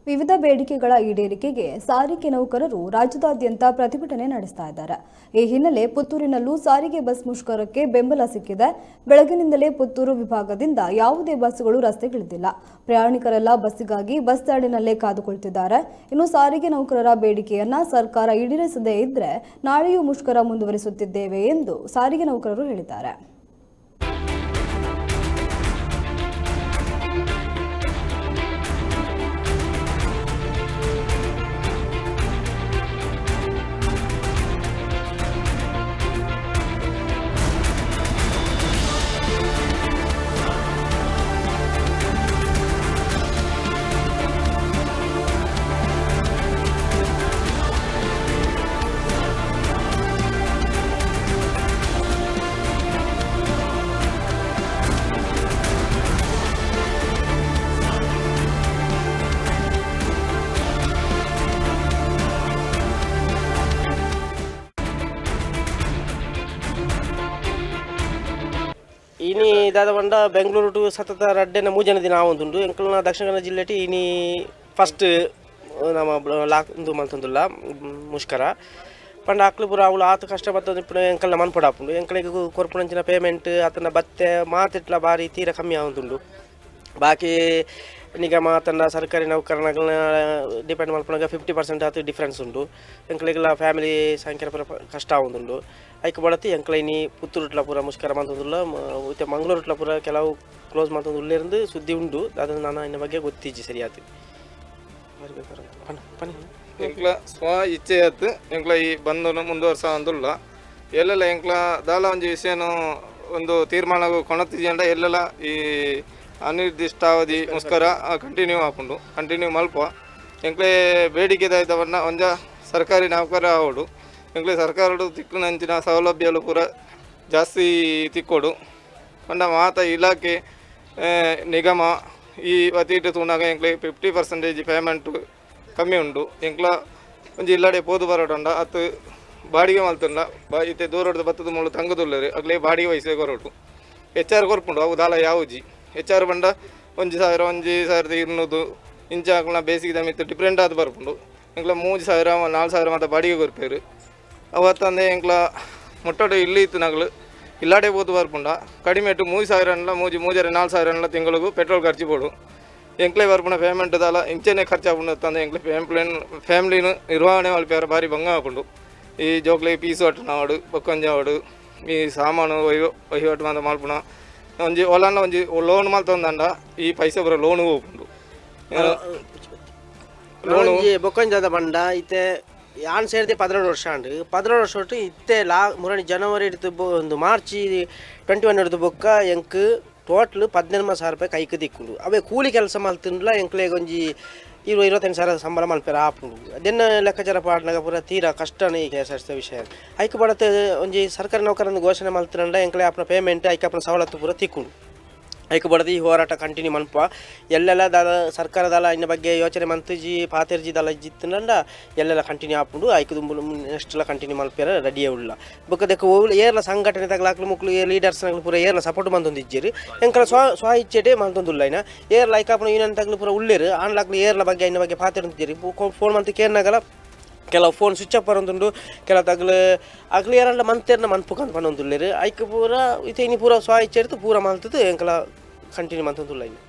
ವಿವಿಧ ಬೇಡಿಕೆಗಳ ಈಡೇರಿಕೆಗೆ ಸಾರಿಗೆ ನೌಕರರು ರಾಜ್ಯದಾದ್ಯಂತ ಪ್ರತಿಭಟನೆ ನಡೆಸ್ತಾ ಇದ್ದಾರೆ. ಈ ಹಿನ್ನೆಲೆ ಪುತ್ತೂರಿನಲ್ಲೂ ಸಾರಿಗೆ ಬಸ್ ಮುಷ್ಕರಕ್ಕೆ ಬೆಂಬಲ ಸಿಕ್ಕಿದೆ. ಬೆಳಗಿನಿಂದಲೇ ಪುತ್ತೂರು ವಿಭಾಗದಿಂದ ಯಾವುದೇ ಬಸ್ಗಳು ರಸ್ತೆಗಿಳಿದಿಲ್ಲ. ಪ್ರಯಾಣಿಕರೆಲ್ಲ ಬಸ್ಸಿಗಾಗಿ ಬಸ್ ಸ್ಟ್ಯಾಂಡಿನಲ್ಲೇ ಕಾದುಕೊಳ್ತಿದ್ದಾರೆ. ಇನ್ನು ಸಾರಿಗೆ ನೌಕರರ ಬೇಡಿಕೆಯನ್ನ ಸರ್ಕಾರ ಈಡೇರಿಸದೇ ಇದ್ರೆ ನಾಳೆಯೂ ಮುಷ್ಕರ ಮುಂದುವರಿಸುತ್ತಿದ್ದೇವೆ ಎಂದು ಸಾರಿಗೆ ನೌಕರರು ಹೇಳಿದ್ದಾರೆ. इनी दादा बंड बेंगलूरु टू सतत रड्डेन मूजन दिन आवुंदुंडु ಎಂಕಲ್ನ ದಕ್ಷಿಣ ಕನ್ನಡ ಜಿಲ್ಲೆಟಿ इनी फस्ट ನಮ್ಮ ಲಾಕ್ದು ಮಂತಂದುಲ್ಲ ಮುಷ್ಕರ ಪಂಡ ಅಕ್ಲು ಪುರ ಅವಳು ಆತ ಕಷ್ಟ ಬರ್ತದೆ ಇಪ್ಪು ಎಂಕಲ್ನ ಮನ್ಪಡಾಪುಂಡು ಎಂಕಲಿಗೆ ಕೊರ್ಪುನಂಚಿನ ಪೇಮೆಂಟ್ ಅತನ ಬತ್ತೆ ಮಾತಿಟ್ಲ ಬಾರಿ ತೀರ ಕಮ್ಮಿ ಆವುಂದುಂಡು ಬಾಕಿ ನಿಗಮ ತನ್ನ ಸರ್ಕಾರಿ ನೌಕರನ ಡಿಪೆಂಡ್ ಮಾಡ್ಕೊಂಡಾಗ 50% ಆತ ಡಿಫರೆನ್ಸ್ ಉಂಟು ಎಂಕಲಿಗೆಲ್ಲ ಫ್ಯಾಮಿಲಿ ಸಂಖ್ಯೆ ಪುರ ಕಷ್ಟ ಆವುಂದುಂಡು ಐಕ್ ಬಡತಿ ಎಂಕಲೈನಿ ಪುತ್ತೂರುಟ್ಲ ಪೂರ ಮುಷ್ಕರ ಮಂತಂದುಲ್ಲ ಮತ್ತೆ ಮಂಗಳೂರುಟ್ಲ ಪೂರ ಕೆಲವು ಕ್ಲೋಸ್ ಮಂತಂದುಲ್ಲೇருந்து ಸುದ್ದಿ ಉಂಟು ಅದನ್ನು ನಾನು ಇನ್ನ ಬಗ್ಗೆ ಗೊತ್ತಿಜ್ಜಿ ಸರಿಯಾತು ಎಂಕ್ಲ ಸ್ವ ಇಚ್ಛೆ ಆಯ್ತು ಎಂಕ್ಲ ಈ ಬಂದು ಮುಂದುವರ್ಸ ಅಂದುಲ್ಲ ಎಲ್ಲೆಲ್ಲ ಎಂಕ್ಲ ದಾಲ ಒಂದು ವಿಷಯನೂ ಒಂದು ತೀರ್ಮಾನ ಕೊಣತಿಜಂಡ ಎಲ್ಲೆಲ್ಲ ಈ ಅನಿರ್ದಿಷ್ಟಾವಧಿ ಮುಷ್ಕರ ಕಂಟಿನ್ಯೂ ಹಾಕೊಂಡು ಕಂಟಿನ್ಯೂ ಮಲ್ಪ ಎಂಕ್ಲೆ ಬೇಡಿಕೆ ದಾಯ್ತವನ್ನ ಒಂಜ ಸರ್ಕಾರಿ ನೌಕರ ಆವಡು ಎಂಕ್ಲೆ ಸರ್ಕಾರಡು ತಿಕ್ಕುನಂಚಿನ ಸೌಲಭ್ಯಗಳು ಪೂರ ಜಾಸ್ತಿ ತಿಕ್ಕೋಡು ಪಂಡ ಮಾತ ಇಲಾಖೆ ನಿಗಮ ಈ ವತಿಟ್ಟು ತೂನಾಗ ಎಂಕ್ಲೆ 50% ಪೇಮೆಂಟ್ ಕಮ್ಮಿ ಉಂಟು ಎಂಕ್ಲ ಒಂಜಿ ಇಲ್ಲಡೆ ಪೋದು ಬರೋಡಂಡ ಅತ್ತು ಬಾಡಿಗೆ ಮಲ್ತಂಡ ಇತ್ತೆ ದೂರದ ಬತ್ತದ ಮೂಲ ತಂಗದುಲ್ಲರಿ ಅಗ್ಲೇ ಬಾಡಿಗೆ ವಯಸ್ಸೇ ಕೊರೋಟು HR ಕೊರ್ಪುಂಡು ಅವು ದಾಲ ಯಾವುಜಿ HR ಬಂಡ 1,000 1,200 ಇಂಚ ಹಾಕಲ ಬೇಸಿಗೆ ಮಿತ್ತು ಡಿಫ್ರೆಂಟ್ ಆದ ಬರ್ಪುಂಡು ಎಂಕ್ಲ 3,000 4,000 ಮಾತ ಬಾಡಿಗೆ ಕೊರ್ಪೇರು ಅವತ್ತಂದೆ ಎಂಕ್ಲ ಮುಟ್ಟೋಡು ಇಲ್ಲಿ ಇತ್ತು ನಗಲು ಇಲ್ಲಾಡೆ ಪೋದು ಬರ್ಪುಂಡ ಕಡಿಮೆ 3,000 4,000 ತಿಂಗಳಿಗೂ ಪೆಟ್ರೋಲ್ ಖರ್ಚು ಬೋಡು ಎಂಕ್ಲೆ ಬರ್ಪುಣ ಪೇಮೆಂಟ್ ದಾಲ ಇಂಚೆನೆ ಖರ್ಚಾಪುಂಡು ತಂದೆ ಎಂಕ್ಲೆ ಫ್ಯಾಮಿಲಿನ ನಿರ್ವಹಣೆ ಮಲ್ಪೇರ ಭಾರಿ ಭಂಗ ಹಾಕೊಂಡು ಈ ಜೋಕ್ಲೆ ಪೀಸು ಅಟ್ಟು ನಾಡು ಬೊಕ್ಕೊಂಜಾವಡು ಈ ಸಾಮಾನು ವಹಿವಾಟು ಮಾತ ಮಲ್ಪುಣ ಒಂಜಿ ಒಲನ್ನ ಒಂಜಿ ಲೋನ್ ಮಲ್ತಂದಂಡ ಈ ಪೈಸೆ ಬರೋ ಲೋನ್ ಹೋಗ್ಕೊಂಡು ಲೋನ್ ಬೊಕ್ಕೊಂಜಾದ ಬಂಡ ಇತ್ತೆ ಯಾನ್ ಸೇರಿದೆ 16 ವರ್ಷ ಅಂಡು 16 ವರ್ಷ ಒಟ್ಟು ಇತ್ತೆ ಮುರಣಿ ಜನವರಿ ಹಿಡಿದು ಒಂದು ಮಾರ್ಚಿ 21 ಹಿಡಿದು ಬೊಕ್ಕ ಎಂಕ್ ಟೋಟಲ್ 18,000 ರೂಪಾಯಿ ಕೈಗೆ ದಿಕ್ಕುಂಡು ಅವೇ ಕೂಲಿ ಕೆಲಸ ಮಲ್ತಿಂಡ್ಲ ಎಂಕ್ಲೆಗೆ ಒಂಜಿ 25,000 ಸಂಬಳ ಮಲ್ಪೇರ ಆಪುಂಡು ಅದನ್ನ ಲೆಕ್ಕಾಚಾರ ಪಾಡ್ನಾಗ ಪೂರ ತೀರಾ ಕಷ್ಟನೇ ಈ ಕೆಎಸ್ಆರ್ಟಿಸಿ ವಿಷಯ ಐಕ್ ಬಡತೆ ಒಂಜಿ ಸರ್ಕಾರಿ ನೌಕರನ್ನು ಘೋಷಣೆ ಮಲ್ತಿರಂಡ ಎಂಕ್ಲೆ ಅಪ್ಪನ ಪೇಮೆಂಟ್ ಐಕ್ ಅಪ್ಪನ ಸವಲತ್ತು ಪೂರ ತಿಕ್ಕೊಂಡು ಐಕ್ ಬಡದು ಈ ಹೋರಾಟ ಕಂಟಿನ್ಯೂ ಮನ್ಪ ಎಲ್ಲೆಲ್ಲ ದಾದ ಸರ್ಕಾರದಾಲ ಇನ್ನ ಬಗ್ಗೆ ಯೋಚನೆ ಮಂತುಜಿ ಪಾತೆರ್ಜಿ ದಾಲ ಜಿತ್ತಂಡ ಎಲ್ಲೆಲ್ಲ ಕಂಟಿನ್ಯೂ ಆಪುಂಡು ಐಕ್ ನೆಕ್ಸ್ಟ್ ಎಲ್ಲ ಕಂಟಿನ್ಯೂ ಮಲ್ಪೇರ ರೆಡಿಯೇ ಉಳ್ಳ ಬೊಕ್ಕದಕ್ಕೆ ಏರ್ಲ ಸಂಘಟನೆ ತಗಲಾಕ್ಲು ಮುಕ್ಳು ಲೀಡರ್ಸ್ನಾಗ್ಲು ಪೂರ ಏರ್ಲ ಸಪೋರ್ಟ್ ಮಂತೊಂದಿಜ್ಜೇರಿ ಎಂಕಲ ಸ್ವ ಇಚ್ಛೆಟೇ ಮಂತೊಂದುಲ್ಲ ಇನ್ನ ಏರ್ಲ ಐಕ್ ಅಪ್ಪನ ಯೂನಿಯನ್ ತಗಲು ಪೂರ ಉಳ್ಳೇರು ಆನ್ಲಾಕ್ಲು ಏರ್ಲ ಬಗ್ಗೆ ಇನ್ನ ಬಗ್ಗೆ ಪಾತೆರ್ಜಿರಿ ಫೋನ್ ಮಂತ್ ಕೇರ್ನಾಗಲ ಕೆಲವು ಫೋನ್ ಸ್ವಿಚ್ ಆಫ್ ಬರೋದುಂಡು ಕೆಲವು ತಗಲು ಅಗ್ಲು ಏರಲ್ಲ ಮಂತೇರ್ನ ಮನ್ಪುಕಂತ ಪನ್ನೊಂದುಲ್ಲೇರು ಐಕ್ ಪೂರ ಇತ್ತೆ ಇನಿ ಪೂರ ಸ್ವ ಇಚ್ಛೆ ಇರ್ತು ಪೂರ ಮಲ್ತದ್ದು ಎಂಕಲ ಕಂಟಿನ್ಯೂ ಮಂತೊಂದುಲ್ಲ ಇನ್ನು